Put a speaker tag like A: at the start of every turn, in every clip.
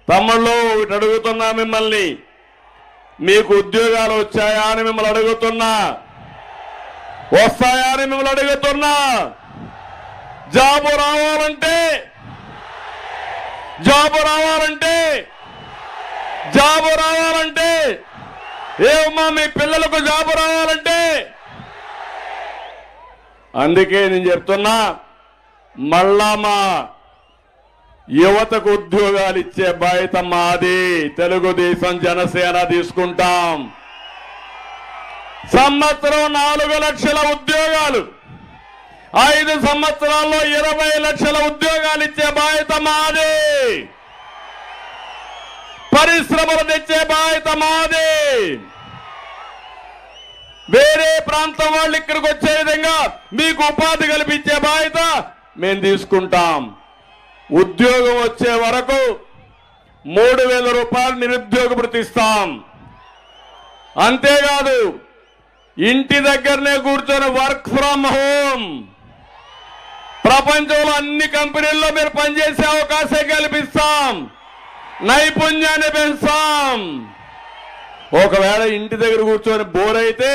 A: తమ్ముళ్ళు ఒకటి అడుగుతున్నా మిమ్మల్ని, మీకు ఉద్యోగాలు వచ్చాయా అని మిమ్మల్ని అడుగుతున్నా, వస్తాయా అని మిమ్మల్ని అడుగుతున్నా. జాబు రావాలంటే ఏమమ్మా మీ పిల్లలకు జాబు రావాలంటే, అందుకే నేను చెప్తున్నా, మళ్ళా మా యువతకు ఉద్యోగాలు ఇచ్చే బాధ్యత మాది. తెలుగుదేశం జనసేన తీసుకుంటాం. సంవత్సరం 4 లక్షల ఉద్యోగాలు, 5 సంవత్సరాల్లో 20 లక్షల ఉద్యోగాలు ఇచ్చే బాధ్యత మాది. పరిశ్రమలు తెచ్చే బాధ్యత మాది. వేరే ప్రాంతం వాళ్ళు ఇక్కడికి వచ్చే విధంగా మీకు ఉపాధి కల్పించే బాధ్యత మేము తీసుకుంటాం. ఉద్యోగం వచ్చే వరకు 3,000 రూపాయలు నిరుద్యోగ భృతి ఇస్తాం. అంతేకాదు ఇంటి దగ్గరనే కూర్చొని వర్క్ ఫ్రమ్ హోమ్, ప్రపంచంలో అన్ని కంపెనీల్లో మీరు పనిచేసే అవకాశం కల్పిస్తాం. నైపుణ్యాన్ని పెంచుతాం. ఒకవేళ ఇంటి దగ్గర కూర్చొని బోర్ అయితే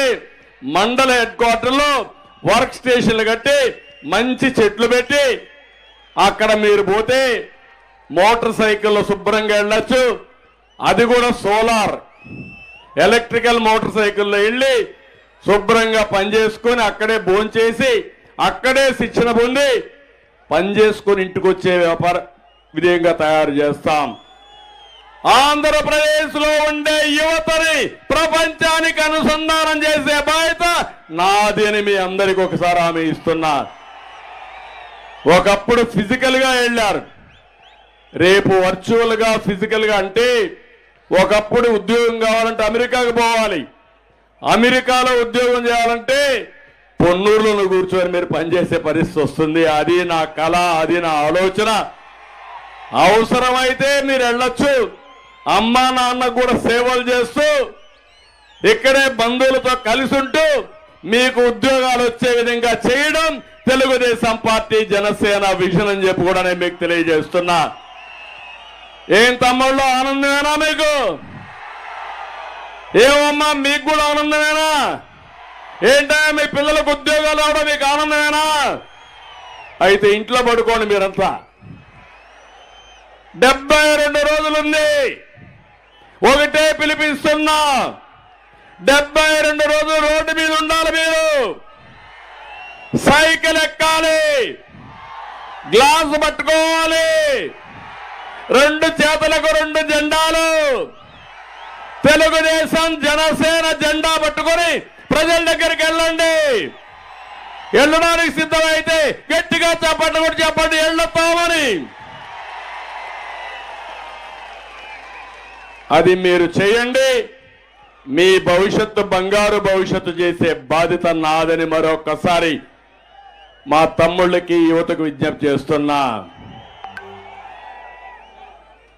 A: మండల హెడ్ క్వార్టర్లో వర్క్ స్టేషన్లు కట్టి మంచి చెట్లు పెట్టి అక్కడ మీరు పోతే మోటార్ సైకిల్లో శుభ్రంగా వెళ్ళొచ్చు. అది కూడా సోలార్ ఎలక్ట్రికల్ మోటార్ సైకిల్లో వెళ్ళి శుభ్రంగా పనిచేసుకొని అక్కడే భోంచేసి అక్కడే శిక్షణ పొంది పనిచేసుకొని ఇంటికి వచ్చే వ్యాపార విధంగా తయారు చేస్తాం. ఆంధ్రప్రదేశ్లో ఉండే యువతని ప్రపంచానికి అనుసంధానం చేసే బాధ్యత నాది అని మీ అందరికీ ఒకసారి హామీ ఇస్తున్నా. ఒకప్పుడు ఫిజికల్ గా వెళ్ళారు, రేపు వర్చువల్ గా ఫిజికల్ గా. అంటే ఒకప్పుడు ఉద్యోగం కావాలంటే అమెరికాకు పోవాలి, అమెరికాలో ఉద్యోగం చేయాలంటే పొన్నూరులో కూర్చొని మీరు పనిచేసే పరిస్థితి వస్తుంది. అది నా కళ, అది నా ఆలోచన. అవసరమైతే మీరు వెళ్ళొచ్చు, అమ్మా నాన్న కూడా సేవలు చేస్తూ ఇక్కడే బంధువులతో కలిసి ఉంటూ మీకు ఉద్యోగాలు వచ్చే విధంగా చేయడం తెలుగుదేశం పార్టీ జనసేన విజన్ అని చెప్పి కూడా నేను మీకు తెలియజేస్తున్నా. ఏం తమ్ముళ్ళు ఆనందమేనా మీకు? ఏమమ్మా మీకు కూడా ఆనందమేనా? ఏంటా మీ పిల్లలకు ఉద్యోగాలు రావడం మీకు ఆనందమేనా? అయితే ఇంట్లో పడుకోండి మీరంతా. 72 రోజులుంది. ఒకటే పిలిపిస్తున్నా, 72 రోజులు రోడ్డు మీద ఉండాలి. మీరు సైకిల్ ఎక్కాలి, గ్లాసు పట్టుకోవాలి, 2 చేతులకు 2 జెండాలు, తెలుగుదేశం జనసేన జెండా పట్టుకొని ప్రజల దగ్గరికి వెళ్ళండి. వెళ్ళడానికి సిద్ధమైతే గట్టిగా చెప్పండి, కూడా చెప్పండి వెళ్ళొస్తామని. అది మీరు చేయండి. మీ భవిష్యత్తు బంగారు భవిష్యత్తు చేసే బాధ్యత నాదని మరొకసారి మా తమ్ముళ్ళకి యువతకు విజ్ఞప్తి చేస్తున్నా.